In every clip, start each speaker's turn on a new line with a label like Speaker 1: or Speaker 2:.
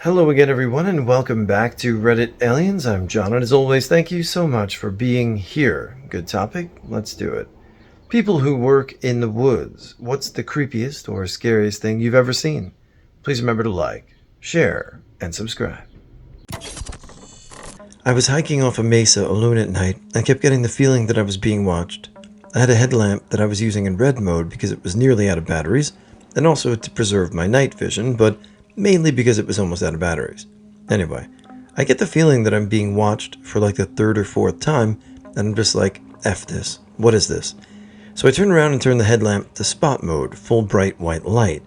Speaker 1: Hello again, everyone, and welcome back to Reddit Aliens. I'm John, and as always, thank you so much for being here. Good topic? Let's do it. People who work in the woods. What's the creepiest or scariest thing you've ever seen? Please remember to like, share, and subscribe. I was hiking off a mesa alone at night and kept getting the feeling that I was being watched. I had a headlamp that I was using in red mode because it was nearly out of batteries, and also to preserve my night vision, but mainly because it was almost out of batteries. Anyway, I get the feeling that I'm being watched for like the third or fourth time, and I'm just like, F this. What is this? So I turn around and turn the headlamp to spot mode, full bright white light.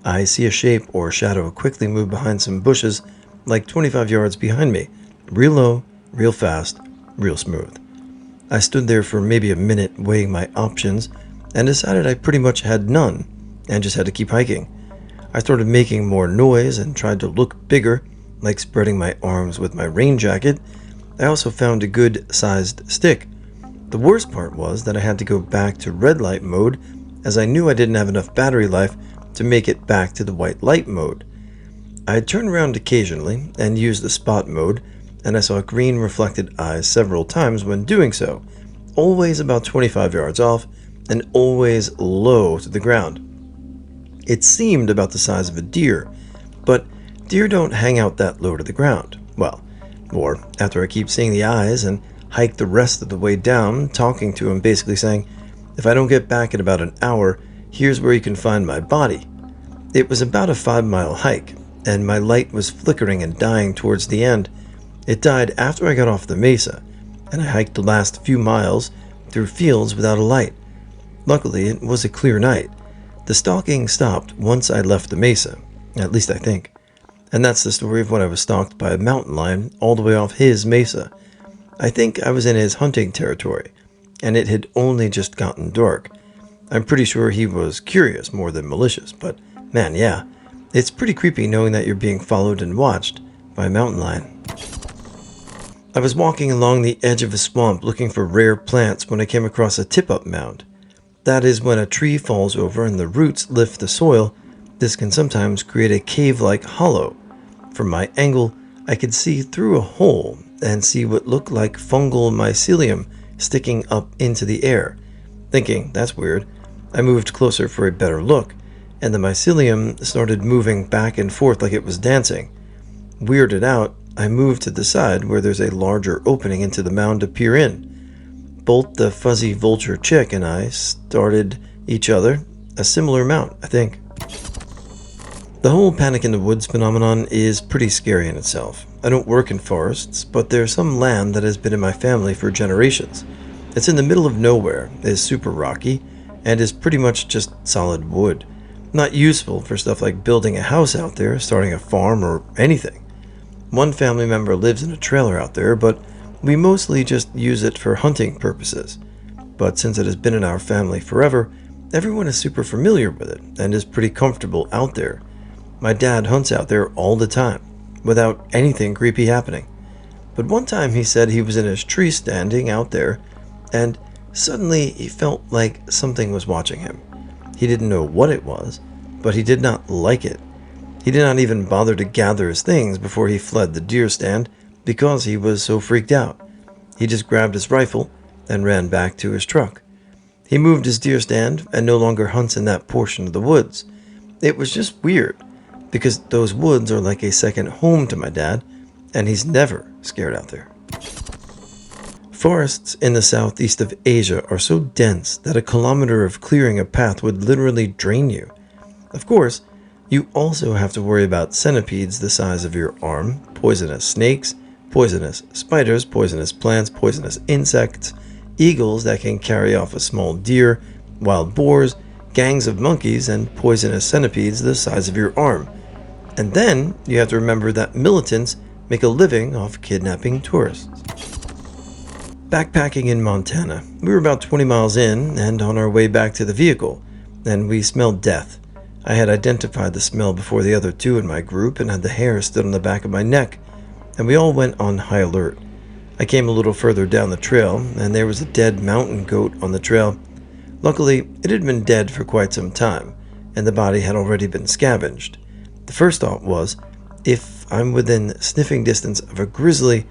Speaker 1: I see a shape or shadow quickly move behind some bushes, like 25 yards behind me. Real low, real fast, real smooth. I stood there for maybe a minute weighing my options, and decided I pretty much had none, and just had to keep hiking. I started making more noise and tried to look bigger, like spreading my arms with my rain jacket. I also found a good-sized stick. The worst part was that I had to go back to red light mode, as I knew I didn't have enough battery life to make it back to the white light mode. I turned around occasionally and used the spot mode, and I saw green reflected eyes several times when doing so, always about 25 yards off and always low to the ground. It seemed about the size of a deer, but deer don't hang out that low to the ground. Well, or after I keep seeing the eyes and hike the rest of the way down, talking to him, basically saying, if I don't get back in about an hour, here's where you can find my body. It was about a 5-mile hike, and my light was flickering and dying towards the end. It died after I got off the mesa, and I hiked the last few miles through fields without a light. Luckily, it was a clear night. The stalking stopped once I left the mesa, at least I think. And that's the story of when I was stalked by a mountain lion all the way off his mesa. I think I was in his hunting territory, and it had only just gotten dark. I'm pretty sure he was curious more than malicious, but man, yeah, it's pretty creepy knowing that you're being followed and watched by a mountain lion. I was walking along the edge of a swamp looking for rare plants when I came across a tip-up mound. That is when a tree falls over and the roots lift the soil. This can sometimes create a cave-like hollow. From my angle, I could see through a hole and see what looked like fungal mycelium sticking up into the air. Thinking, that's weird, I moved closer for a better look, and the mycelium started moving back and forth like it was dancing. Weirded out, I moved to the side where there's a larger opening into the mound to peer in. Both the fuzzy vulture chick and I started each other a similar amount, I think. The whole panic in the woods phenomenon is pretty scary in itself. I don't work in forests, but there's some land that has been in my family for generations. It's in the middle of nowhere, is super rocky, and is pretty much just solid wood. Not useful for stuff like building a house out there, starting a farm, or anything. One family member lives in a trailer out there, but we mostly just use it for hunting purposes. But since it has been in our family forever, everyone is super familiar with it and is pretty comfortable out there. My dad hunts out there all the time, without anything creepy happening. But one time he said he was in his tree standing out there, and suddenly he felt like something was watching him. He didn't know what it was, but he did not like it. He did not even bother to gather his things before he fled the deer stand, because he was so freaked out. He just grabbed his rifle and ran back to his truck. He moved his deer stand and no longer hunts in that portion of the woods. It was just weird, because those woods are like a second home to my dad, and he's never scared out there. Forests in the southeast of Asia are so dense that a kilometer of clearing a path would literally drain you. Of course, you also have to worry about centipedes the size of your arm, poisonous snakes, poisonous spiders, poisonous plants, poisonous insects, eagles that can carry off a small deer, wild boars, gangs of monkeys, and poisonous centipedes the size of your arm. And then you have to remember that militants make a living off kidnapping tourists. Backpacking in Montana, we were about 20 miles in and on our way back to the vehicle, and we smelled death. I had identified the smell before the other two in my group and had the hair stood on the back of my neck, and we all went on high alert. I came a little further down the trail, and there was a dead mountain goat on the trail. Luckily, it had been dead for quite some time, and the body had already been scavenged. The first thought was, If I'm within sniffing distance of a grizzly,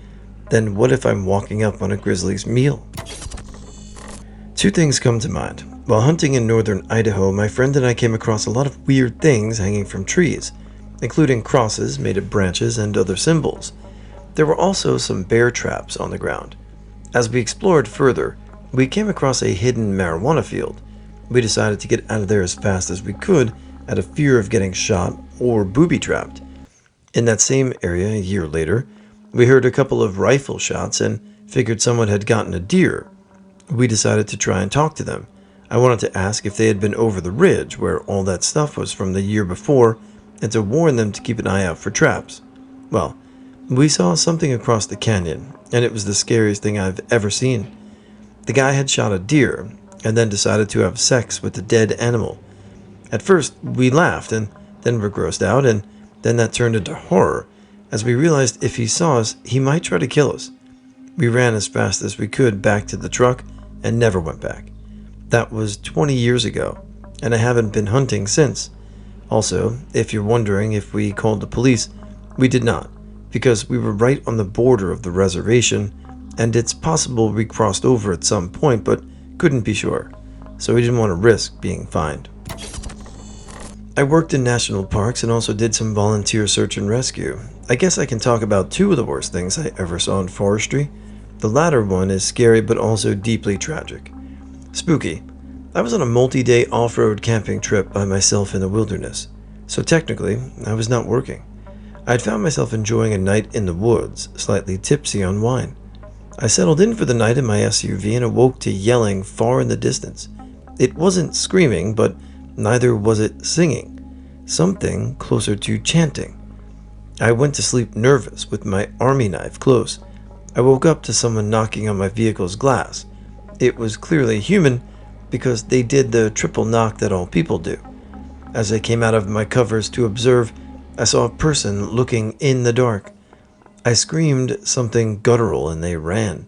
Speaker 1: then what if I'm walking up on a grizzly's meal? Two things come to mind. While hunting in northern Idaho, my friend and I came across a lot of weird things hanging from trees, including crosses made of branches and other symbols. There were also some bear traps on the ground. As we explored further, we came across a hidden marijuana field. We decided to get out of there as fast as we could out of fear of getting shot or booby-trapped. In that same area a year later, we heard a couple of rifle shots and figured someone had gotten a deer. We decided to try and talk to them. I wanted to ask if they had been over the ridge where all that stuff was from the year before and to warn them to keep an eye out for traps. Well, we saw something across the canyon, and it was the scariest thing I've ever seen. The guy had shot a deer and then decided to have sex with the dead animal. At first, we laughed and then were grossed out, and then that turned into horror as we realized if he saw us, he might try to kill us. We ran as fast as we could back to the truck and never went back. That was 20 years ago, and I haven't been hunting since. Also, if you're wondering if we called the police, we did not, because we were right on the border of the reservation, and it's possible we crossed over at some point, but couldn't be sure, so we didn't want to risk being fined. I worked in national parks and also did some volunteer search and rescue. I guess I can talk about two of the worst things I ever saw in forestry. The latter one is scary but also deeply tragic. Spooky. I was on a multi-day off-road camping trip by myself in the wilderness, so technically I was not working. I had found myself enjoying a night in the woods, slightly tipsy on wine. I settled in for the night in my SUV and awoke to yelling far in the distance. It wasn't screaming, but neither was it singing. Something closer to chanting. I went to sleep nervous with my army knife close. I woke up to someone knocking on my vehicle's glass. It was clearly human because they did the triple knock that all people do. As I came out of my covers to observe, I saw a person looking in the dark. I screamed something guttural and they ran.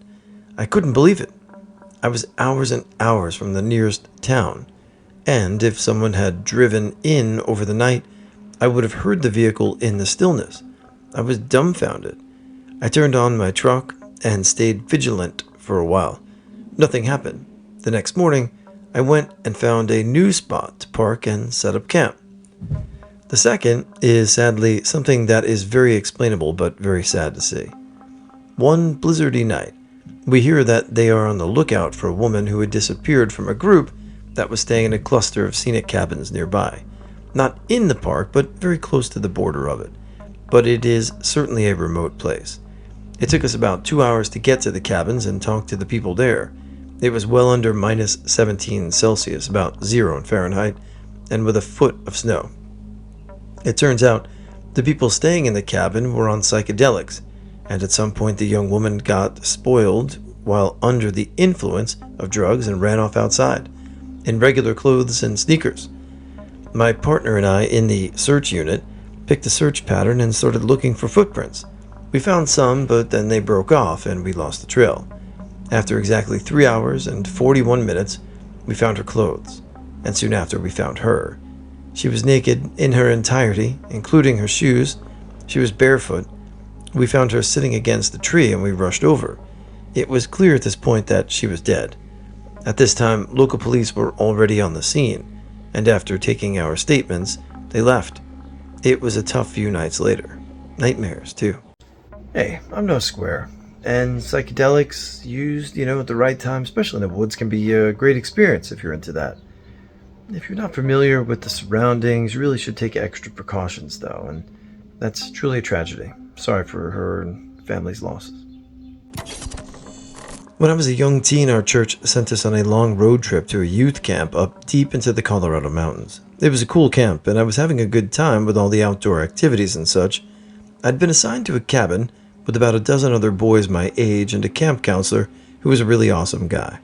Speaker 1: I couldn't believe it. I was hours and hours from the nearest town, and if someone had driven in over the night, I would have heard the vehicle in the stillness. I was dumbfounded. I turned on my truck and stayed vigilant for a while. Nothing happened. The next morning, I went and found a new spot to park and set up camp. The second is sadly something that is very explainable but very sad to see. One blizzardy night, we hear that they are on the lookout for a woman who had disappeared from a group that was staying in a cluster of scenic cabins nearby. Not in the park, but very close to the border of it. But it is certainly a remote place. It took us about 2 hours to get to the cabins and talk to the people there. It was well under minus 17 Celsius, about 0 in Fahrenheit, and with a foot of snow. It turns out the people staying in the cabin were on psychedelics, and at some point the young woman got spoiled while under the influence of drugs and ran off outside, in regular clothes and sneakers. My partner and I in the search unit picked a search pattern and started looking for footprints. We found some, but then they broke off and we lost the trail. After exactly 3 hours and 41 minutes, we found her clothes, and soon after we found her. She was naked in her entirety, including her shoes. She was barefoot. We found her sitting against the tree and we rushed over. It was clear at this point that she was dead. At this time, local police were already on the scene, and after taking our statements, they left. It was a tough few nights later. Nightmares, too. Hey, I'm no square. And psychedelics used, at the right time, especially in the woods, can be a great experience if you're into that. If you're not familiar with the surroundings, you really should take extra precautions, though, and that's truly a tragedy. Sorry for her and family's losses. When I was a young teen, our church sent us on a long road trip to a youth camp up deep into the Colorado mountains. It was a cool camp, and I was having a good time with all the outdoor activities and such. I'd been assigned to a cabin with about a dozen other boys my age and a camp counselor who was a really awesome guy.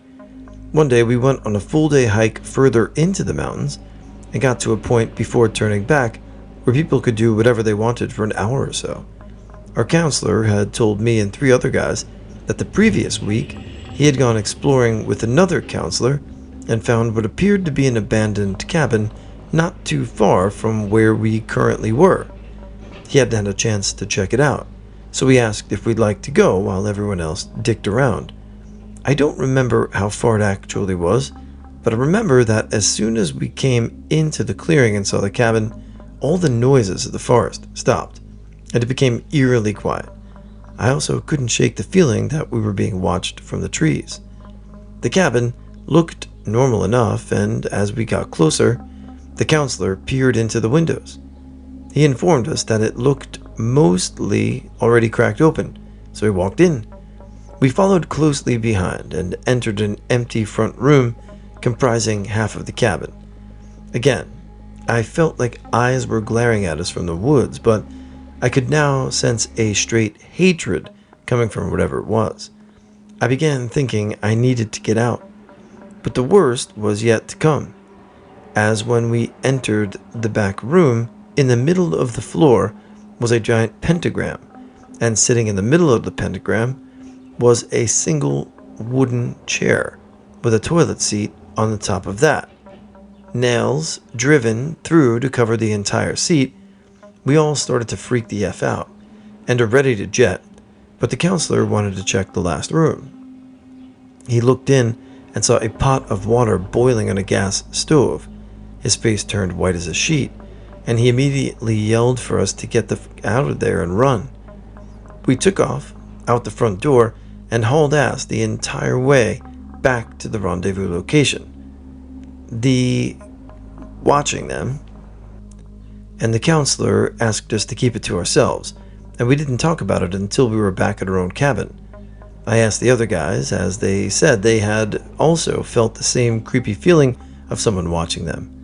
Speaker 1: One day we went on a full-day hike further into the mountains and got to a point before turning back where people could do whatever they wanted for an hour or so. Our counselor had told me and 3 other guys that the previous week he had gone exploring with another counselor and found what appeared to be an abandoned cabin not too far from where we currently were. he hadn't had a chance to check it out, so he asked if we'd like to go while everyone else dicked around. I don't remember how far it actually was, but I remember that as soon as we came into the clearing and saw the cabin, all the noises of the forest stopped, and it became eerily quiet. I also couldn't shake the feeling that we were being watched from the trees. The cabin looked normal enough, and as we got closer, the counselor peered into the windows. He informed us that it looked mostly already cracked open, so he walked in. We followed closely behind and entered an empty front room comprising half of the cabin. Again, I felt like eyes were glaring at us from the woods, but I could now sense a straight hatred coming from whatever it was. I began thinking I needed to get out, but the worst was yet to come, as when we entered the back room, in the middle of the floor was a giant pentagram, and sitting in the middle of the pentagram was a single wooden chair with a toilet seat on the top of that. Nails driven through to cover the entire seat. We all started to freak the F out and are ready to jet, but the counselor wanted to check the last room. He looked in and saw a pot of water boiling on a gas stove. His face turned white as a sheet, and he immediately yelled for us to get the out of there and run. We took off out the front door and hauled ass the entire way back to the rendezvous location. Watching them, and the counselor asked us to keep it to ourselves, and we didn't talk about it until we were back at our own cabin. I asked the other guys, as they said they had also felt the same creepy feeling of someone watching them.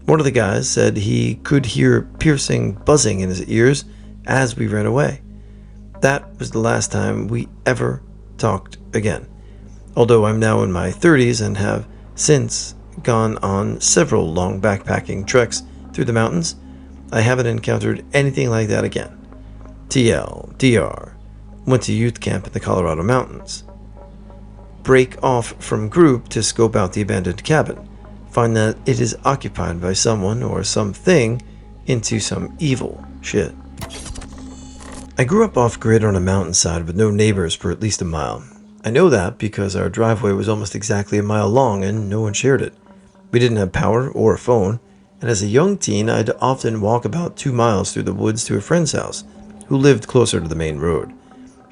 Speaker 1: One of the guys said he could hear piercing buzzing in his ears as we ran away. That was the last time we ever talked again. Although I'm now in my 30s and have since gone on several long backpacking treks through the mountains, I haven't encountered anything like that again. TL, DR, went to youth camp in the Colorado mountains. Break off from group to scope out the abandoned cabin. Find that it is occupied by someone or something into some evil shit. I grew up off-grid on a mountainside with no neighbors for at least a mile. I know that because our driveway was almost exactly a mile long and no one shared it. We didn't have power or a phone, and as a young teen, I'd often walk about 2 miles through the woods to a friend's house, who lived closer to the main road.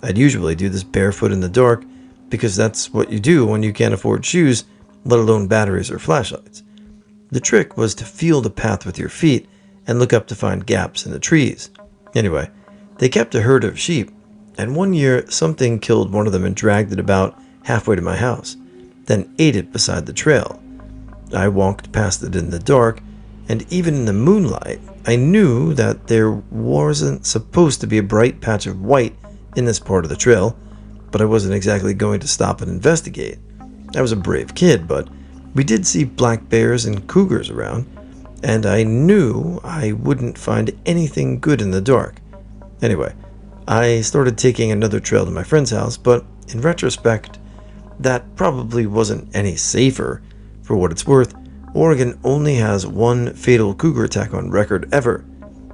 Speaker 1: I'd usually do this barefoot in the dark, because that's what you do when you can't afford shoes, let alone batteries or flashlights. The trick was to feel the path with your feet and look up to find gaps in the trees. Anyway, they kept a herd of sheep, and one year something killed one of them and dragged it about halfway to my house, then ate it beside the trail. I walked past it in the dark, and even in the moonlight, I knew that there wasn't supposed to be a bright patch of white in this part of the trail, but I wasn't exactly going to stop and investigate. I was a brave kid, but we did see black bears and cougars around, and I knew I wouldn't find anything good in the dark. Anyway, I started taking another trail to my friend's house, but in retrospect, that probably wasn't any safer. For what it's worth, Oregon only has one fatal cougar attack on record ever,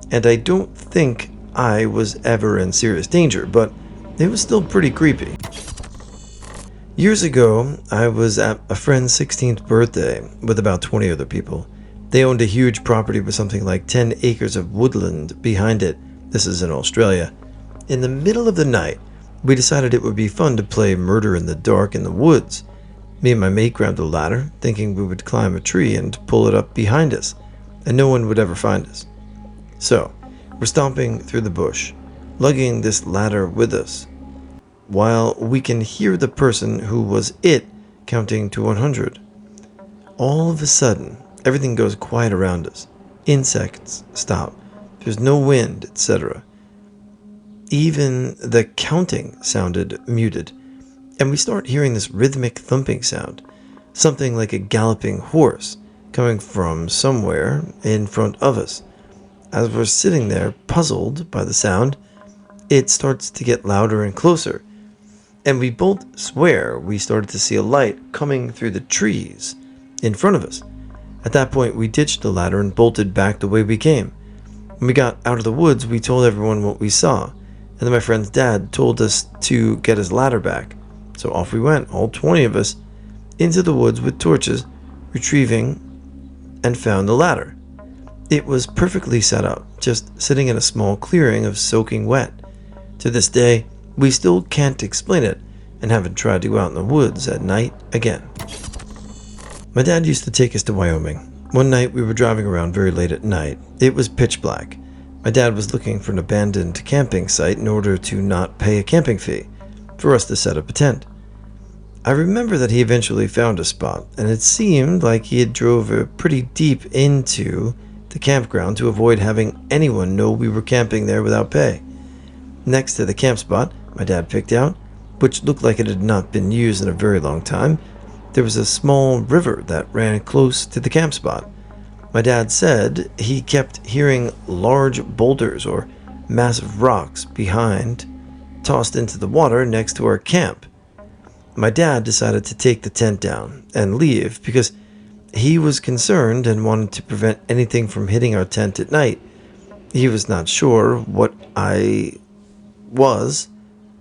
Speaker 1: and I don't think I was ever in serious danger, but it was still pretty creepy. Years ago, I was at a friend's 16th birthday with about 20 other people. They owned a huge property with something like 10 acres of woodland behind it. This is in Australia. In the middle of the night, we decided it would be fun to play murder in the dark in the woods. Me and my mate grabbed a ladder, thinking we would climb a tree and pull it up behind us, and no one would ever find us. So, we're stomping through the bush, lugging this ladder with us, while we can hear the person who was it counting to 100. All of a sudden, everything goes quiet around us. Insects stop. There's no wind, etc. Even the counting sounded muted. And we start hearing this rhythmic thumping sound, something like a galloping horse coming from somewhere in front of us. As we're sitting there, puzzled by the sound, it starts to get louder and closer, and we both swear we started to see a light coming through the trees in front of us. At that point, we ditched the ladder and bolted back the way we came. When we got out of the woods, we told everyone what we saw, and then my friend's dad told us to get his ladder back. So off we went, all 20 of us, into the woods with torches, retrieving and found the ladder. It was perfectly set up, just sitting in a small clearing of soaking wet. To this day, we still can't explain it and haven't tried to go out in the woods at night again. My dad used to take us to Wyoming. One night we were driving around very late at night. It was pitch black. My dad was looking for an abandoned camping site in order to not pay a camping fee for us to set up a tent. I remember that he eventually found a spot, and it seemed like he had drove pretty deep into the campground to avoid having anyone know we were camping there without pay. Next to the camp spot my dad picked out, which looked like it had not been used in a very long time, there was a small river that ran close to the camp spot. My dad said he kept hearing large boulders or massive rocks behind tossed into the water next to our camp. My dad decided to take the tent down and leave because he was concerned and wanted to prevent anything from hitting our tent at night. He was not sure what I was,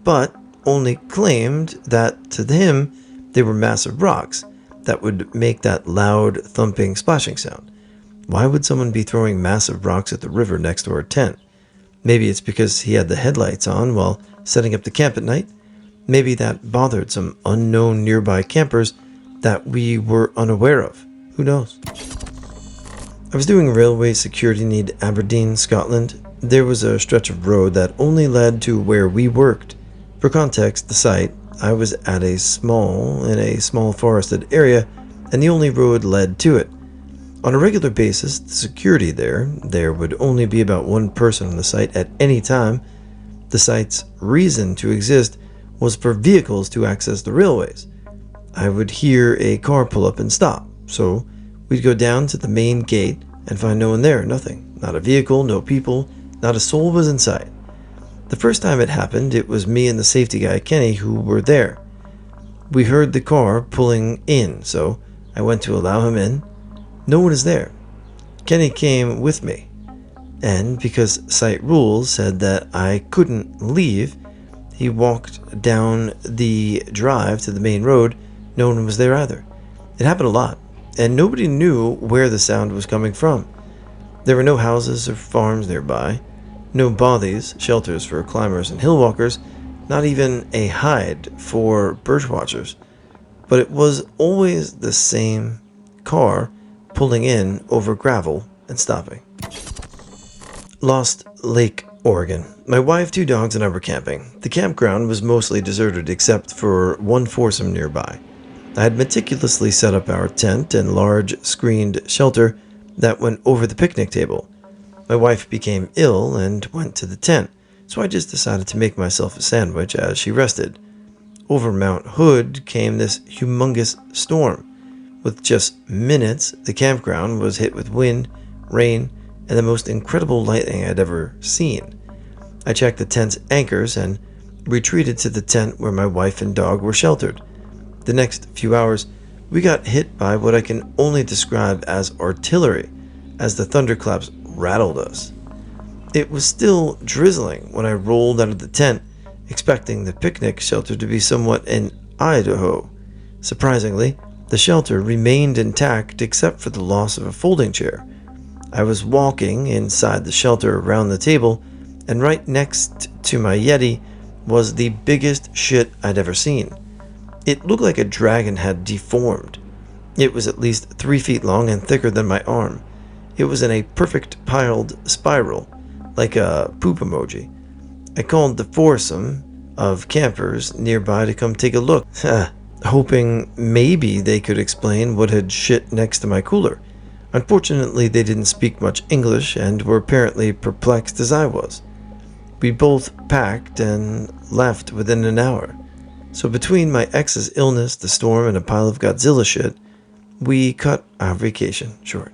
Speaker 1: but only claimed that to him they were massive rocks that would make that loud thumping splashing sound. Why would someone be throwing massive rocks at the river next to our tent? Maybe it's because he had the headlights on while setting up the camp at night. Maybe that bothered some unknown nearby campers that we were unaware of. Who knows? I was doing railway security need Aberdeen, Scotland. There was a stretch of road that only led to where we worked. For context, the site, I was at in a small forested area, and the only road led to it. On a regular basis, the security there would only be about one person on the site at any time. The site's reason to exist was for vehicles to access the railways. I would hear a car pull up and stop, so we'd go down to the main gate and find no one there, nothing. Not a vehicle, no people, not a soul was in sight. The first time it happened, it was me and the safety guy, Kenny, who were there. We heard the car pulling in, so I went to allow him in. No one is there. Kenny came with me, and because site rules said that I couldn't leave, he walked down the drive to the main road. No one was there either. It happened a lot, and nobody knew where the sound was coming from. There were no houses or farms nearby, no bothies, shelters for climbers and hill walkers, not even a hide for bird watchers. But it was always the same car pulling in over gravel and stopping. Lost Lake, Oregon. My wife, 2 dogs, and I were camping. The campground was mostly deserted except for one foursome nearby. I had meticulously set up our tent and large screened shelter that went over the picnic table. My wife became ill and went to the tent, so I just decided to make myself a sandwich as she rested. Over Mount Hood came this humongous storm. With just minutes, the campground was hit with wind, rain, and the most incredible lightning I'd ever seen. I checked the tent's anchors and retreated to the tent where my wife and dog were sheltered. The next few hours, we got hit by what I can only describe as artillery, as the thunderclaps rattled us. It was still drizzling when I rolled out of the tent, expecting the picnic shelter to be somewhat in Idaho. Surprisingly, the shelter remained intact except for the loss of a folding chair. I was walking inside the shelter around the table, and right next to my Yeti was the biggest shit I'd ever seen. It looked like a dragon had deformed. It was at least 3 feet long and thicker than my arm. It was in a perfect piled spiral, like a poop emoji. I called the foursome of campers nearby to come take a look, hoping maybe they could explain what had shit next to my cooler. Unfortunately, they didn't speak much English and were apparently perplexed as I was. We both packed and left within an hour. So between my ex's illness, the storm, and a pile of Godzilla shit, we cut our vacation short.